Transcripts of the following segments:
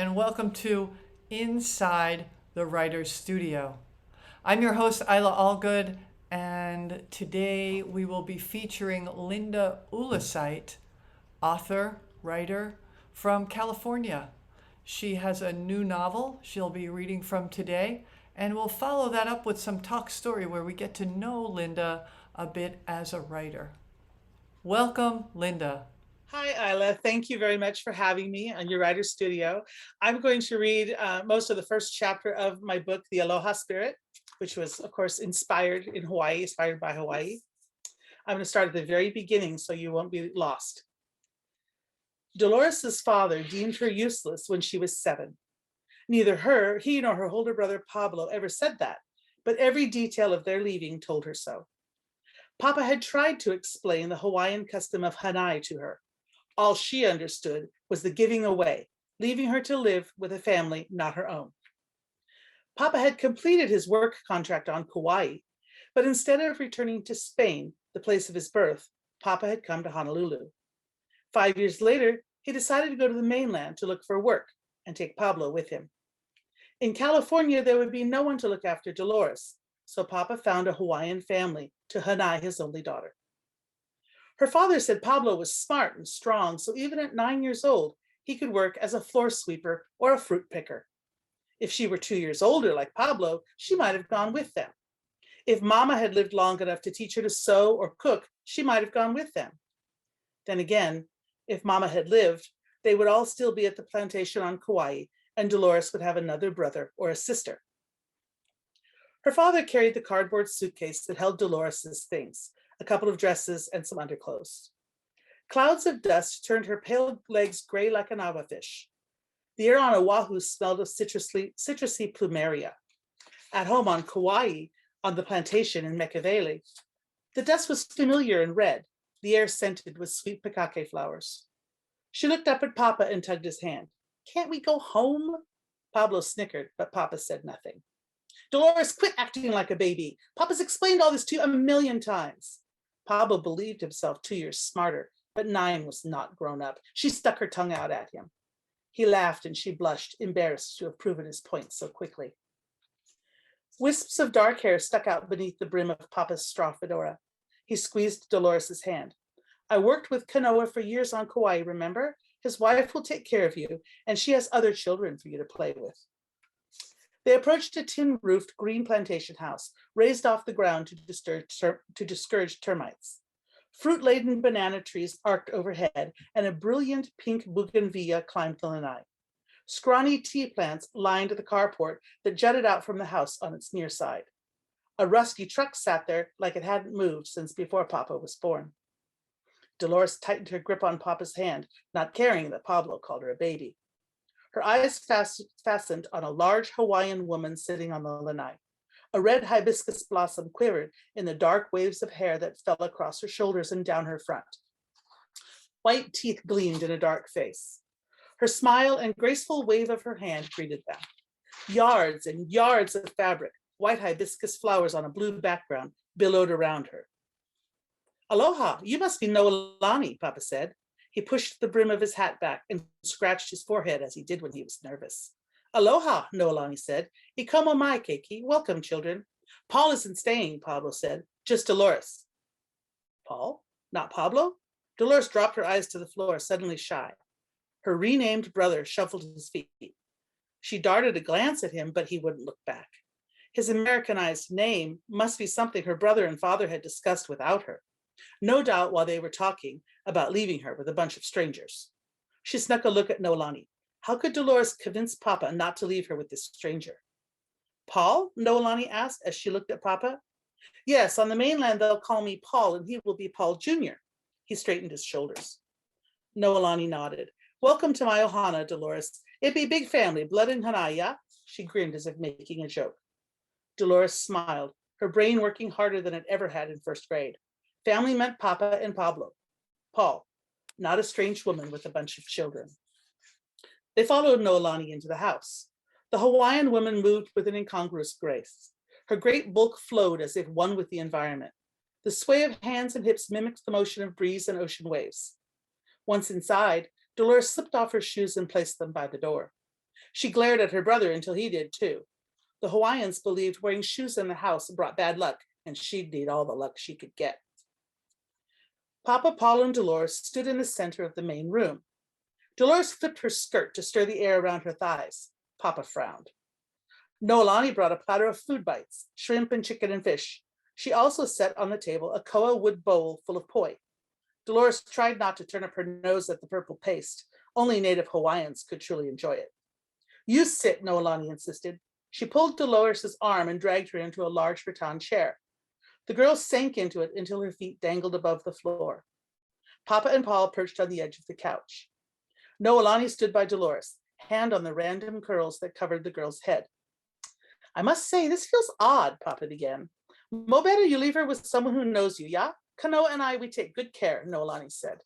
and welcome to Inside the Writer's Studio. I'm your host, Eila Algood, and today we will be featuring Linda Ulleseit, author, writer from California. She has a new novel she'll be reading from today, and we'll follow that up with some talk story where we get to know Linda a bit as a writer. Welcome, Linda. Hi, Eila. Thank you very much for having me on your writer's studio. I'm going to read most of the first chapter of my book, The Aloha Spirit, which was, of course, inspired by Hawaii. I'm going to start at the very beginning so you won't be lost. Dolores's father deemed her useless when she was 7. Neither he nor her older brother Pablo ever said that, but every detail of their leaving told her so. Papa had tried to explain the Hawaiian custom of hanai to her. All she understood was the giving away, leaving her to live with a family not her own. Papa had completed his work contract on Kauai, but instead of returning to Spain, the place of his birth, Papa had come to Honolulu. 5 years later, he decided to go to the mainland to look for work and take Pablo with him. In California, there would be no one to look after Dolores, so Papa found a Hawaiian family to hanai his only daughter. Her father said Pablo was smart and strong, so even at 9 years old, he could work as a floor sweeper or a fruit picker. If she were 2 years older, like Pablo, she might have gone with them. If Mama had lived long enough to teach her to sew or cook, she might have gone with them. Then again, if Mama had lived, they would all still be at the plantation on Kauai, and Dolores would have another brother or a sister. Her father carried the cardboard suitcase that held Dolores's things, a couple of dresses, and some underclothes. Clouds of dust turned her pale legs gray like an awa fish. The air on Oahu smelled of citrusy plumeria. At home on Kauai, on the plantation in Mekavele, the dust was familiar and red, the air scented with sweet pikake flowers. She looked up at Papa and tugged his hand. "Can't we go home?" Pablo snickered, but Papa said nothing. "Dolores, quit acting like a baby. Papa's explained all this to you a million times." Pablo believed himself 2 years smarter, but 9 was not grown up. She stuck her tongue out at him. He laughed and she blushed, embarrassed to have proven his point so quickly. Wisps of dark hair stuck out beneath the brim of Papa's straw fedora. He squeezed Dolores's hand. "I worked with Kanoa for years on Kauai, remember? His wife will take care of you, and she has other children for you to play with." They approached a tin-roofed green plantation house, raised off the ground to discourage termites. Fruit-laden banana trees arced overhead, and a brilliant pink bougainvillea climbed the lanai. Scrawny tea plants lined the carport that jutted out from the house on its near side. A rusty truck sat there like it hadn't moved since before Papa was born. Dolores tightened her grip on Papa's hand, not caring that Pablo called her a baby. Her eyes fastened on a large Hawaiian woman sitting on the lanai. A red hibiscus blossom quivered in the dark waves of hair that fell across her shoulders and down her front. White teeth gleamed in a dark face. Her smile and graceful wave of her hand greeted them. Yards and yards of fabric, white hibiscus flowers on a blue background, billowed around her. "Aloha, you must be Noelani," Papa said. He pushed the brim of his hat back and scratched his forehead as he did when he was nervous. "Aloha," Noelani said. "Ikomo mai, Keiki. Welcome, children." "Paul isn't staying," Pablo said. "Just Dolores." "Paul? Not Pablo?" Dolores dropped her eyes to the floor, suddenly shy. Her renamed brother shuffled his feet. She darted a glance at him, but he wouldn't look back. His Americanized name must be something her brother and father had discussed without her. No doubt while they were talking about leaving her with a bunch of strangers. She snuck a look at Noelani. How could Dolores convince Papa not to leave her with this stranger? "Paul?" Noelani asked as she looked at Papa. "Yes, on the mainland they'll call me Paul, and he will be Paul Jr." He straightened his shoulders. Noelani nodded. "Welcome to my ohana, Dolores. It be big family, blood and hanaya." She grinned as if making a joke. Dolores smiled, her brain working harder than it ever had in first grade. Family meant Papa and Pablo. Paul, not a strange woman with a bunch of children. They followed Noelani into the house. The Hawaiian woman moved with an incongruous grace. Her great bulk flowed as if one with the environment. The sway of hands and hips mimicked the motion of breeze and ocean waves. Once inside, Dolores slipped off her shoes and placed them by the door. She glared at her brother until he did too. The Hawaiians believed wearing shoes in the house brought bad luck, and she'd need all the luck she could get. Papa, Paul, and Dolores stood in the center of the main room. Dolores flipped her skirt to stir the air around her thighs. Papa frowned. Noelani brought a platter of food bites, shrimp and chicken and fish. She also set on the table a koa wood bowl full of poi. Dolores tried not to turn up her nose at the purple paste. Only native Hawaiians could truly enjoy it. You sit, Noelani insisted. She pulled Dolores' arm and dragged her into a large rattan chair. The girl sank into it until her feet dangled above the floor. Papa and Paul perched on the edge of the couch. Noelani stood by Dolores, hand on the random curls that covered the girl's head. I must say, this feels odd, Papa began. Mo better you leave her with someone who knows you, yeah? Kanoa and I, we take good care, Noelani said.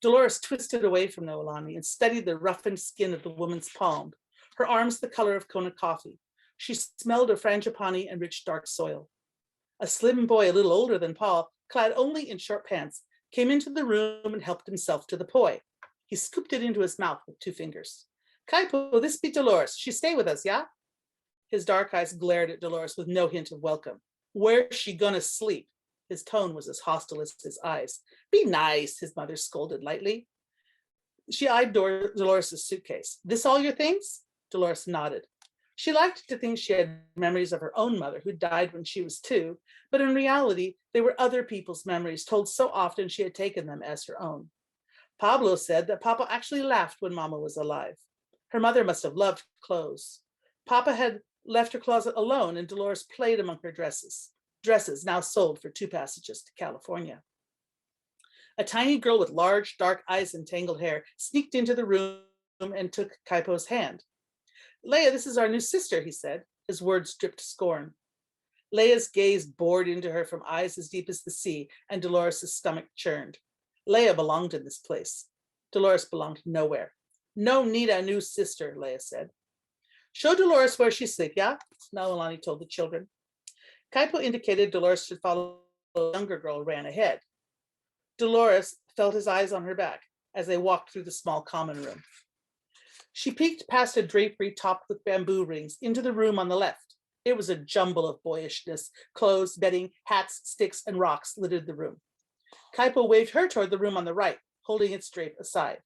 Dolores twisted away from Noelani and studied the roughened skin of the woman's palm, her arms the color of Kona coffee. She smelled of frangipani and rich dark soil. A slim boy a little older than Paul, clad only in short pants, came into the room and helped himself to the poi. He scooped it into his mouth with 2 fingers. Kaipo, this be Dolores. She stay with us, yeah? His dark eyes glared at Dolores with no hint of welcome. Where's she gonna sleep? His tone was as hostile as his eyes. Be nice, his mother scolded lightly. She eyed Dolores' suitcase. This all your things? Dolores nodded. She liked to think she had memories of her own mother, who died when she was 2, but in reality, they were other people's memories told so often she had taken them as her own. Pablo said that Papa actually laughed when Mama was alive. Her mother must have loved clothes. Papa had left her closet alone, and Dolores played among her dresses now sold for 2 passages to California. A tiny girl with large, dark eyes and tangled hair sneaked into the room and took Kaipo's hand. Leia, this is our new sister, he said. His words dripped scorn. Leia's gaze bored into her from eyes as deep as the sea, and Dolores' stomach churned. Leia belonged in this place. Dolores belonged nowhere. No need a new sister, Leia said. Show Dolores where she sleep, yeah? Noelani told the children. Kaipo indicated Dolores should follow. The younger girl ran ahead. Dolores felt his eyes on her back as they walked through the small common room. She peeked past a drapery topped with bamboo rings into the room on the left. It was a jumble of boyishness. Clothes, bedding, hats, sticks, and rocks littered the room. Kaipo waved her toward the room on the right, holding its drape aside.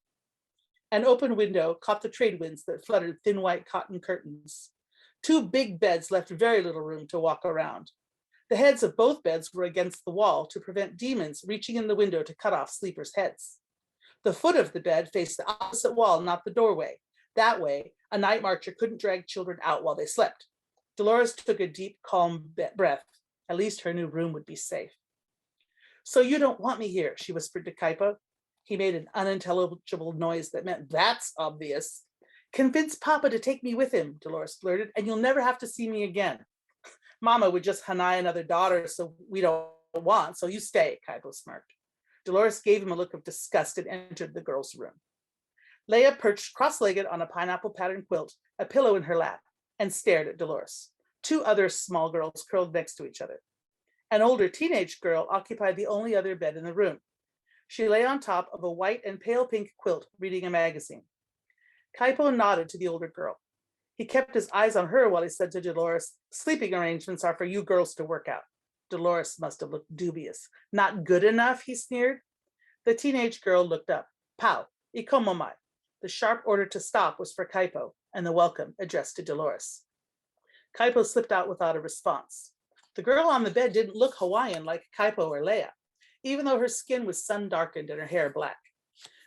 An open window caught the trade winds that fluttered thin white cotton curtains. 2 big beds left very little room to walk around. The heads of both beds were against the wall to prevent demons reaching in the window to cut off sleepers' heads. The foot of the bed faced the opposite wall, not the doorway. That way, a night marcher couldn't drag children out while they slept. Dolores took a deep, calm breath. At least her new room would be safe. So you don't want me here, she whispered to Kaipo. He made an unintelligible noise that meant that's obvious. Convince Papa to take me with him, Dolores blurted, and you'll never have to see me again. Mama would just hanai another daughter, so we don't want, so you stay, Kaipo smirked. Dolores gave him a look of disgust and entered the girl's room. Leia perched cross-legged on a pineapple pattern quilt, a pillow in her lap, and stared at Dolores. 2 other small girls curled next to each other. An older teenage girl occupied the only other bed in the room. She lay on top of a white and pale pink quilt, reading a magazine. Kaipo nodded to the older girl. He kept his eyes on her while he said to Dolores, sleeping arrangements are for you girls to work out. Dolores must have looked dubious. Not good enough, he sneered. The teenage girl looked up. Pau, ikomomai. The sharp order to stop was for Kaipo, and the welcome addressed to Dolores. Kaipo slipped out without a response. The girl on the bed didn't look Hawaiian like Kaipo or Leia, even though her skin was sun-darkened and her hair black.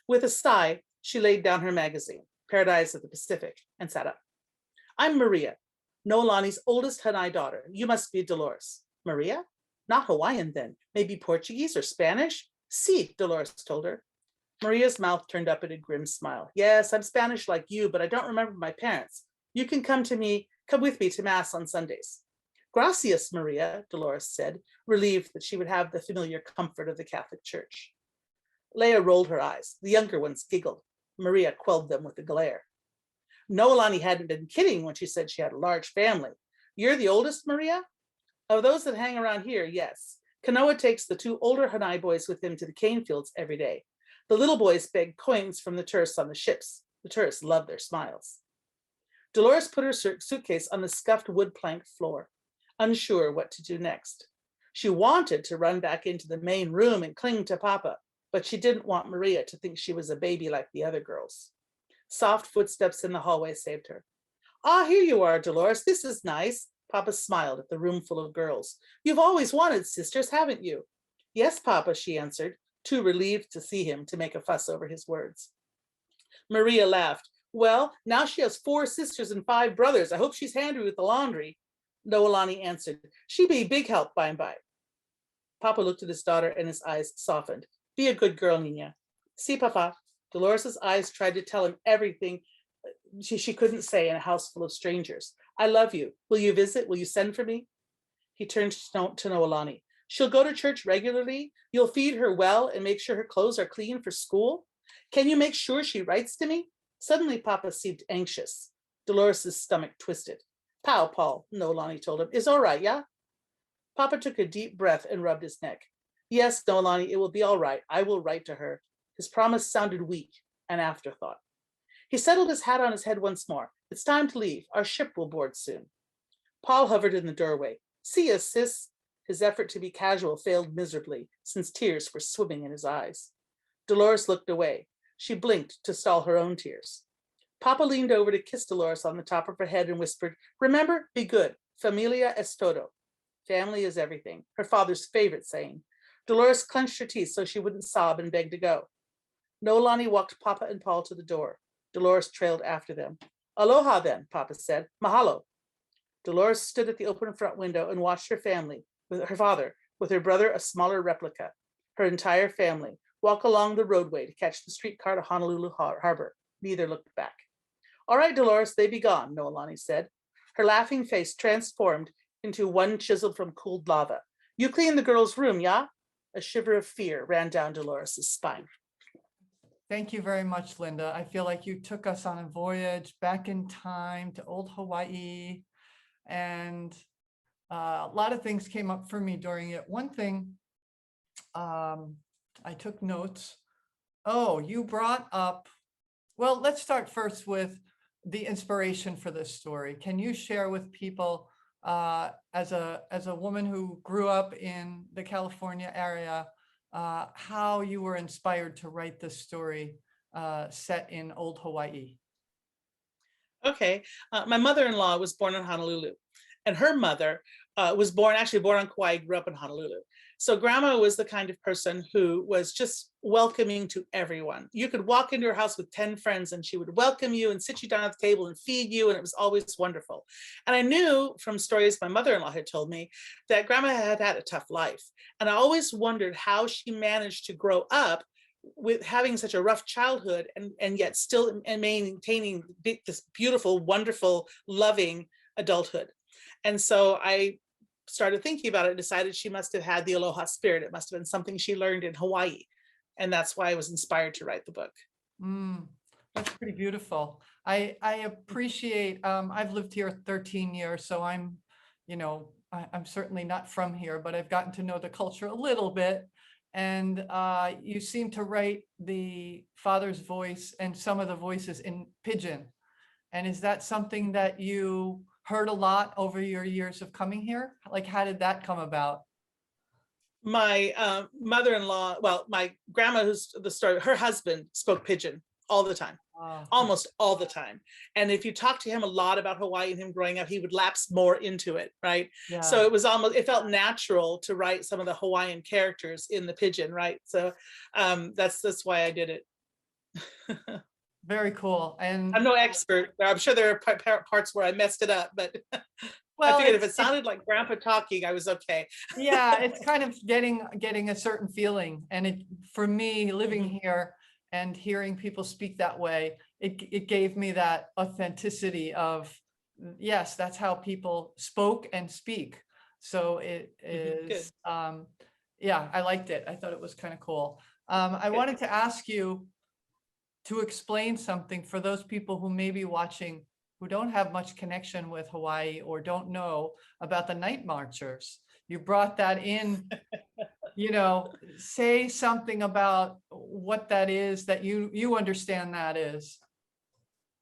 With a sigh, she laid down her magazine, Paradise of the Pacific, and sat up. I'm Maria, Noelani's oldest Hanai daughter. You must be Dolores. Maria? Not Hawaiian then. Maybe Portuguese or Spanish? Si, Dolores told her. Maria's mouth turned up in a grim smile. Yes, I'm Spanish like you, but I don't remember my parents. You can come with me to Mass on Sundays. Gracias, Maria, Dolores said, relieved that she would have the familiar comfort of the Catholic Church. Leia rolled her eyes. The younger ones giggled. Maria quelled them with a glare. Noelani hadn't been kidding when she said she had a large family. You're the oldest, Maria? Of those that hang around here, yes. Kanoa takes the 2 older Hanai boys with him to the cane fields every day. The little boys beg coins from the tourists on the ships. The tourists love their smiles. Dolores put her suitcase on the scuffed wood plank floor, unsure what to do next. She wanted to run back into the main room and cling to Papa, but she didn't want Maria to think she was a baby like the other girls. Soft footsteps in the hallway saved her. Ah, here you are, Dolores. This is nice. Papa smiled at the room full of girls. You've always wanted sisters, haven't you? Yes, Papa, she answered, too relieved to see him to make a fuss over his words. Maria laughed. Well, now she has 4 sisters and 5 brothers. I hope she's handy with the laundry. Noelani answered. She be big help by and by. Papa looked at his daughter and his eyes softened. Be a good girl, Nina. See, Papa. Dolores' eyes tried to tell him everything she couldn't say in a house full of strangers. I love you. Will you visit? Will you send for me? He turned to Noelani. She'll go to church regularly. You'll feed her well and make sure her clothes are clean for school. Can you make sure she writes to me? Suddenly, Papa seemed anxious. Dolores' stomach twisted. Pow, Paul, Noelani told him. It's all right, yeah? Papa took a deep breath and rubbed his neck. Yes, Noelani, it will be all right. I will write to her. His promise sounded weak, an afterthought. He settled his hat on his head once more. It's time to leave. Our ship will board soon. Paul hovered in the doorway. See ya, sis. His effort to be casual failed miserably, since tears were swimming in his eyes. Dolores looked away. She blinked to stall her own tears. Papa leaned over to kiss Dolores on the top of her head and whispered, remember, be good. Familia es todo. Family is everything, her father's favorite saying. Dolores clenched her teeth so she wouldn't sob and beg to go. Noelani walked Papa and Paul to the door. Dolores trailed after them. Aloha then, Papa said. Mahalo. Dolores stood at the open front window and watched her family, with her father, with her brother, a smaller replica, her entire family, walk along the roadway to catch the streetcar to Honolulu Harbor. Neither looked back. All right, Dolores, they be gone, Noelani said. Her laughing face transformed into one chiseled from cooled lava. You clean the girls' room, yeah? A shiver of fear ran down Dolores' spine. Thank you very much, Linda. I feel like you took us on a voyage back in time to old Hawaii, and a lot of things came up for me during it. One thing, I took notes. Oh, you brought up, well, let's start first with the inspiration for this story. Can you share with people, as a woman who grew up in the California area, how you were inspired to write this story set in old Hawaii? Okay, my mother-in-law was born in Honolulu, and her mother was born on Kauai, grew up in Honolulu. So grandma was the kind of person who was just welcoming to everyone. You could walk into her house with 10 friends and she would welcome you and sit you down at the table and feed you, and it was always wonderful. And I knew from stories my mother-in-law had told me that grandma had had a tough life. And I always wondered how she managed to grow up with having such a rough childhood and yet still maintaining this beautiful, wonderful, loving adulthood. And so I started thinking about it and decided she must have had the Aloha Spirit. It must have been something she learned in Hawaii. And that's why I was inspired to write the book. That's pretty beautiful. I appreciate, I've lived here 13 years, so I'm certainly not from here, but I've gotten to know the culture a little bit. And you seem to write the father's voice and some of the voices in Pidgin. And is that something that you heard a lot over your years of coming here? Like, how did that come about? My mother-in-law, well, my grandma, who's the story, her husband spoke Pidgin all the time, almost all the time. And if you talk to him a lot about Hawaii and him growing up, he would lapse more into it, right? Yeah. So it was almost, it felt natural to write some of the Hawaiian characters in the Pidgin, right? So that's why I did it. Very cool. And I'm no expert. I'm sure there are parts where I messed it up, but well, I figured if it sounded like grandpa talking, I was okay. Yeah, it's kind of getting a certain feeling. And for me, living here and hearing people speak that way, it gave me that authenticity of, yes, that's how people spoke and speak. So it is, yeah, I liked it. I thought it was kind of cool. I wanted to ask you to explain something for those people who may be watching who don't have much connection with Hawaii or don't know about the night marchers. You brought that in, say something about what that is, that you understand that is.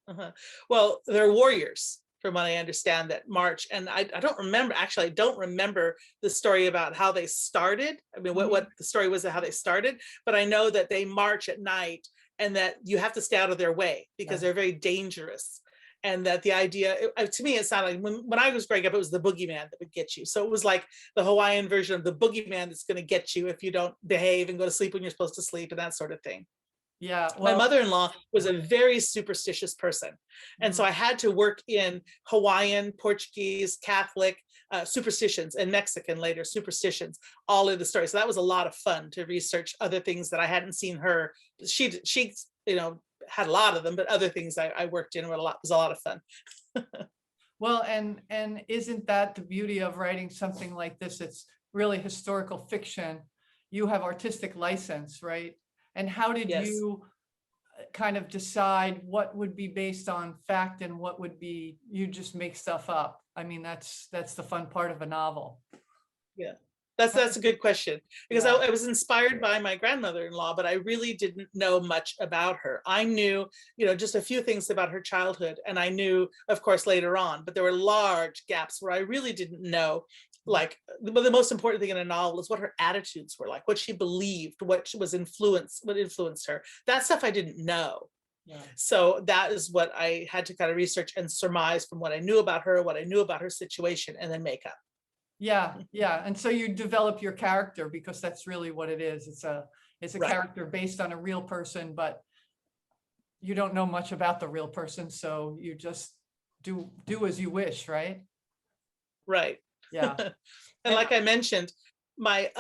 Uh-huh. Well, they're warriors, from what I understand, that march. And I don't remember, actually, I don't remember the story about how they started. I mean, Mhm. what the story was of how they started, but I know that they march at night and that you have to stay out of their way because Yeah. they're very dangerous. And that the idea, to me, it sounded like when I was growing up, it was the boogeyman that would get you. So it was like the Hawaiian version of the boogeyman that's going to get you if you don't behave and go to sleep when you're supposed to sleep and that sort of thing. Yeah. My Well, mother-in-law was a very superstitious person. And mm, so I had to work in Hawaiian, Portuguese, Catholic superstitions, and Mexican later superstitions, all in the story. So that was a lot of fun to research other things that I hadn't seen her. She had a lot of them, but other things I worked in were was a lot of fun. well, and isn't that the beauty of writing something like this? It's really historical fiction. You have artistic license, right? And how did Yes. you kind of decide what would be based on fact and what would be you just make stuff up? I mean, that's the fun part of a novel. Yeah, that's a good question, because Yeah. I was inspired by my grandmother-in-law, but I really didn't know much about her. I knew, just a few things about her childhood, and I knew, of course, later on, but there were large gaps where I really didn't know. Like, but the most important thing in a novel is what her attitudes were like, what she believed, what influenced her. That stuff I didn't know. Yeah. So that is what I had to kind of research and surmise from what I knew about her, what I knew about her situation, and then make up. Yeah, yeah. And so you develop your character because that's really what it is. It's a Right. character based on a real person, but you don't know much about the real person, so you just do as you wish, right? Right. Yeah. And And like I mentioned, my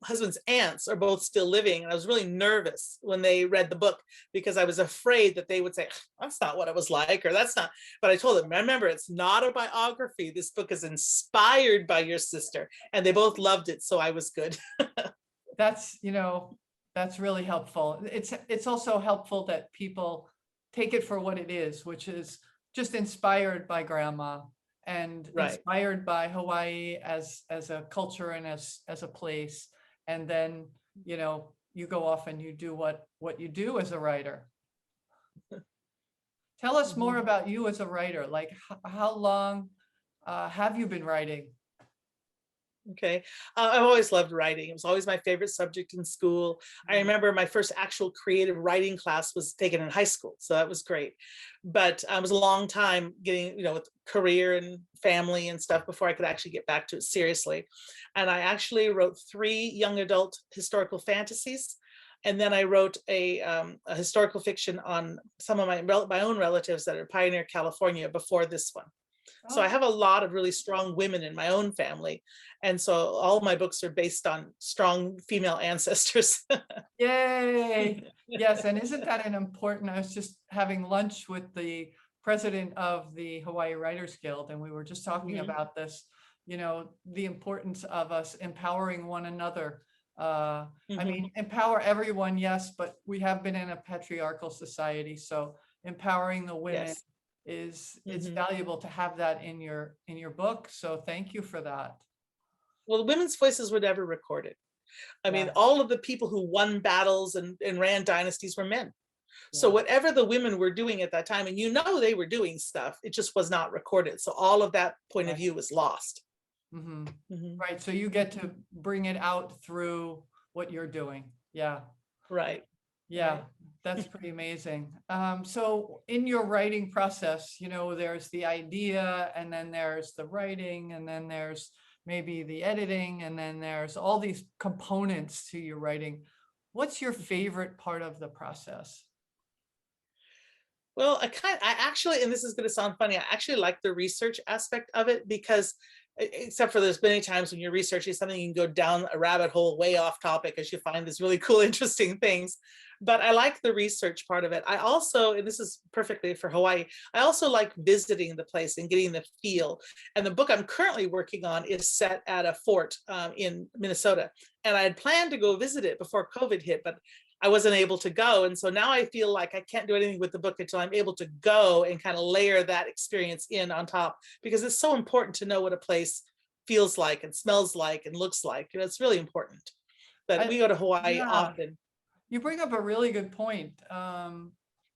husband's aunts are both still living, and I was really nervous when they read the book because I was afraid that they would say, that's not what it was like, or that's not. But I told them, remember, it's not a biography. This book is inspired by your sister. And they both loved it, so I was good. that's, that's really helpful. It's also helpful that people take it for what it is, which is just inspired by grandma and Right. inspired by Hawaii as a culture and as a place. And then, you go off and you do what you do as a writer. Tell us more Mhm. about you as a writer. Like how long have you been writing? Okay. I've always loved writing. It was always my favorite subject in school. I remember my first actual creative writing class was taken in high school. So that was great. But it was a long time getting, with career and family and stuff before I could actually get back to it seriously. And I actually wrote 3 young adult historical fantasies. And then I wrote a historical fiction on some of my own relatives that are Pioneer, California before this one. So I Oh, have a lot of really strong women in my own family. And so all my books are based on strong female ancestors. yay. Yes, and isn't that an important, I was just having lunch with the president of the Hawaii Writers Guild, and we were just talking Mhm. about this, the importance of us empowering one another. I Mhm. mean, empower everyone, yes, but we have been in a patriarchal society, so empowering the women Yes. it's Mhm. valuable to have that in your book. So thank you for that. Well, the women's voices were never recorded. I mean, Yeah, all of the people who won battles and ran dynasties were men. So yeah. whatever the women were doing at that time, and they were doing stuff, it just was not recorded. So all of that point of Right. view was lost. Hmm. Mhm. Right. So you get to bring it out through what you're doing. Yeah. Right. Yeah. Right. That's pretty amazing. So in your writing process, there's the idea and then there's the writing and then there's maybe the editing and then there's all these components to your writing. What's your favorite part of the process? Well, I actually, and this is going to sound funny, I actually like the research aspect of it because, except for there's many times when you're researching something, you can go down a rabbit hole way off topic as you find these really cool, interesting things. But I like the research part of it. I also, and this is perfectly for Hawaii, I also like visiting the place and getting the feel. And the book I'm currently working on is set at a fort in Minnesota. And I had planned to go visit it before COVID hit, but I wasn't able to go. And so now I feel like I can't do anything with the book until I'm able to go and kind of layer that experience in on top, because it's so important to know what a place feels like and smells like and looks like. It's really important. But I, we go to Hawaii yeah, often. you bring up a really good point.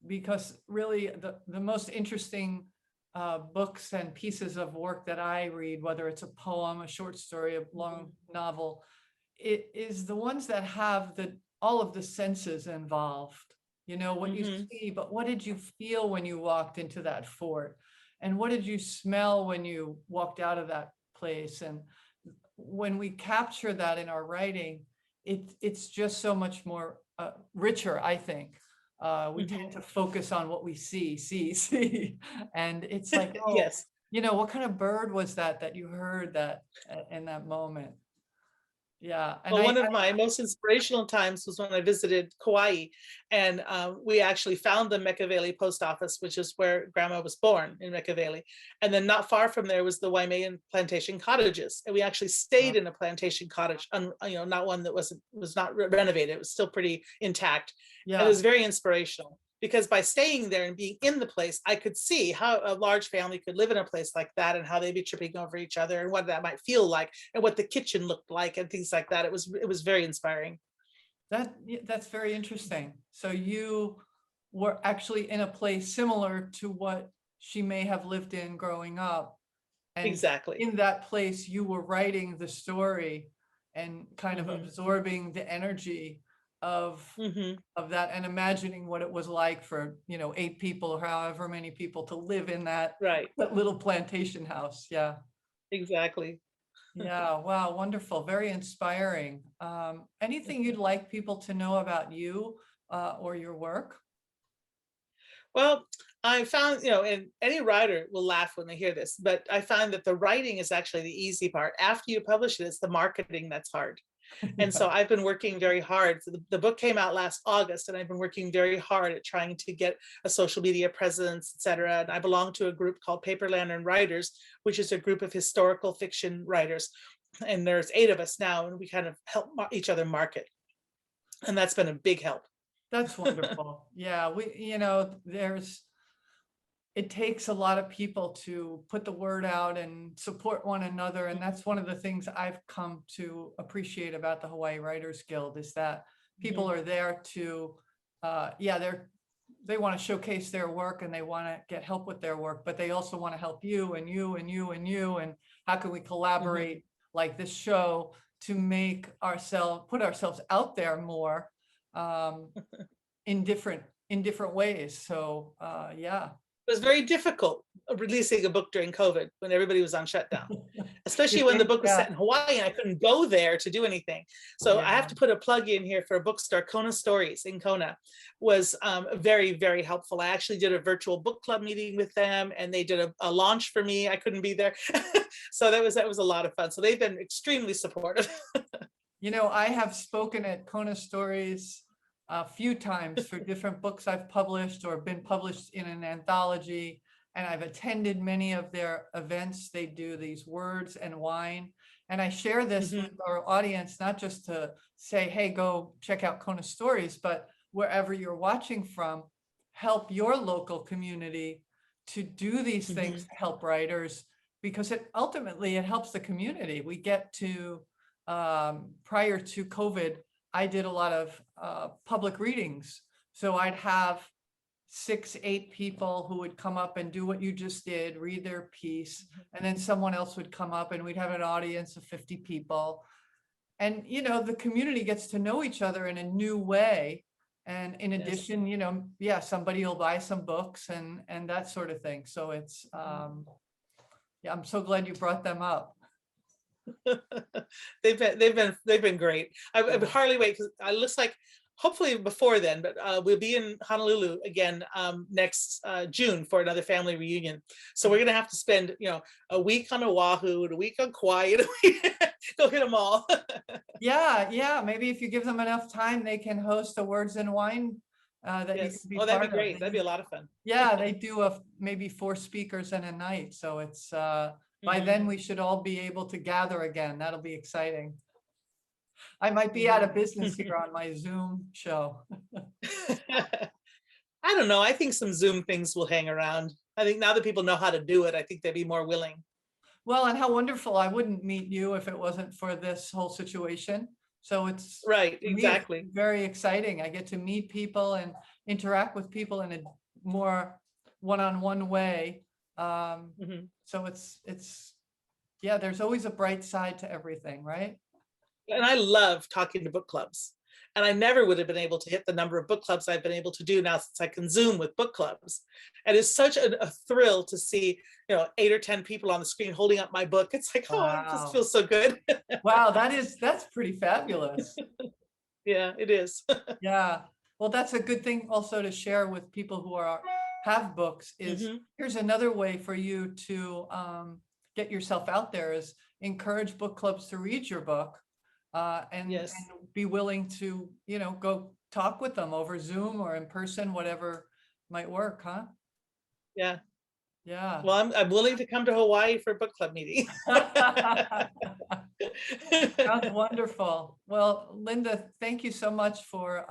because really the most interesting books and pieces of work that I read, whether it's a poem, a short story, a long novel, it is the ones that have all of the senses involved. You know, what you Mm-hmm. see, but what did you feel when you walked into that fort? And what did you smell when you walked out of that place? And when we capture that in our writing, it's just so much more richer, I think. We tend Mm-hmm. to focus on what we see, and it's like, oh, Yes. you know, what kind of bird was that you heard that in that moment? Yeah, and Well, one of my most inspirational times was when I visited Kauai, and we actually found the Mekaveli post office, which is where Grandma was born, in Mekaveli. And then not far from there was the Waimean plantation cottages, and we actually stayed in a plantation cottage, not one that was not renovated; it was still pretty intact, and it yeah, was very inspirational. Because by staying there and being in the place, I could see how a large family could live in a place like that, and how they'd be tripping over each other, and what that might feel like, and what the kitchen looked like, and things like that. It was very inspiring. that's very interesting. So you were actually in a place similar to what she may have lived in growing up. And Exactly. in that place, you were writing the story and kind of Hmm. absorbing the energy of Hmm. that and imagining what it was like for, 8 people or however many people to live in that, Right. that little plantation house. Yeah. Exactly. Yeah. Wow. Wonderful. Very inspiring. Anything you'd like people to know about you or your work? Well, I found, and any writer will laugh when they hear this, but I find that the writing is actually the easy part. After you publish it, it's the marketing that's hard. And Yeah. so I've been working very hard. So the book came out last August, and I've been working very hard at trying to get a social media presence, et cetera. And I belong to a group called Paper Lantern Writers, which is a group of historical fiction writers. And there's 8 of us now, and we kind of help each other market. And that's been a big help. That's wonderful. Yeah. It takes a lot of people to put the word out and support one another. And that's one of the things I've come to appreciate about the Hawaii Writers Guild is that people Mhm. are there to, they want to showcase their work and they want to get help with their work, but they also want to help you and you and you and you. And how can we Mhm. collaborate like this show to put ourselves out there more um, in different ways. So yeah. It was very difficult releasing a book during COVID when everybody was on shutdown, You especially when the think? book was Yeah. set in Hawaii and I couldn't go there to do anything. So Yeah. I have to put a plug in here for a bookstore. Kona Stories in Kona was very, very helpful. I actually did a virtual book club meeting with them, and they did a launch for me. I couldn't be there. So that was a lot of fun. So they've been extremely supportive. I have spoken at Kona Stories a few times for different books I've published or been published in an anthology, and I've attended many of their events. They do these words and wine. And I share this with Mhm. our audience, not just to say, hey, go check out Kona Stories, but wherever you're watching from, help your local community to do these things Mhm. to help writers, because it helps the community. We get to prior to COVID, I did a lot of public readings. So I'd have 6, 8 people who would come up and do what you just did, read their piece, and then someone else would come up and we'd have an audience of 50 people. And, the community gets to know each other in a new way. And in Yes. addition, yeah, somebody will buy some books and that sort of thing. So it's, yeah, I'm so glad you brought them up. They've been great. I Yeah. would hardly wait because it looks like hopefully before then, but we'll be in Honolulu again next June for another family reunion. So we're gonna have to spend a week on Oahu and a week on Kauai and go hit them all. Yeah, yeah. Maybe if you give them enough time, they can host a Words and Wine that you Yes. can be Oh, that'd be part of. great. That'd be a lot of fun. Yeah, they do maybe 4 speakers in a night. So it's by Hmm. then we should all be able to gather again. That'll be exciting. I might be out Hmm. of business here on my Zoom show. I don't know. I think some Zoom things will hang around. I think now that people know how to do it, I think they'd be more willing. Well, and how wonderful. I wouldn't meet you if it wasn't for this whole situation. So it's Right, for me, it's exactly. very exciting. I get to meet people and interact with people in a more one-on-one way. Mhm. So it's yeah, there's always a bright side to everything, right? And I love talking to book clubs. And I never would have been able to hit the number of book clubs I've been able to do now since I can Zoom with book clubs. And it's such a thrill to see, 8 or 10 people on the screen holding up my book. It's like, oh, it just Wow. feels so good. Wow, that's pretty fabulous. Yeah, it is. Yeah. Well, that's a good thing also to share with people who have books is Mhm. here's another way for you to get yourself out there is encourage book clubs to read your book Yes. and be willing to, go talk with them over Zoom or in person, whatever might work, huh? Yeah. Yeah. Well, I'm willing to come to Hawaii for a book club meeting. Sounds wonderful. Well, Linda, thank you so much for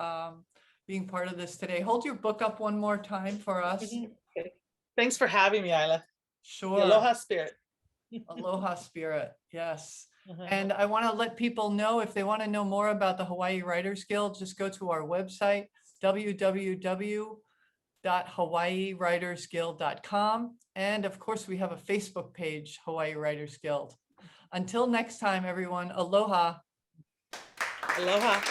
being part of this today. Hold your book up one more time for us. Mhm. Okay. Thanks for having me, Eila. The Sure. Aloha Spirit. Aloha Spirit. Yes. Uh-huh. And I want to let people know if they want to know more about the Hawaii Writers Guild, just go to our website, www.hawaiiwritersguild.com. And of course, we have a Facebook page, Hawaii Writers Guild. Until next time, everyone, aloha. Aloha.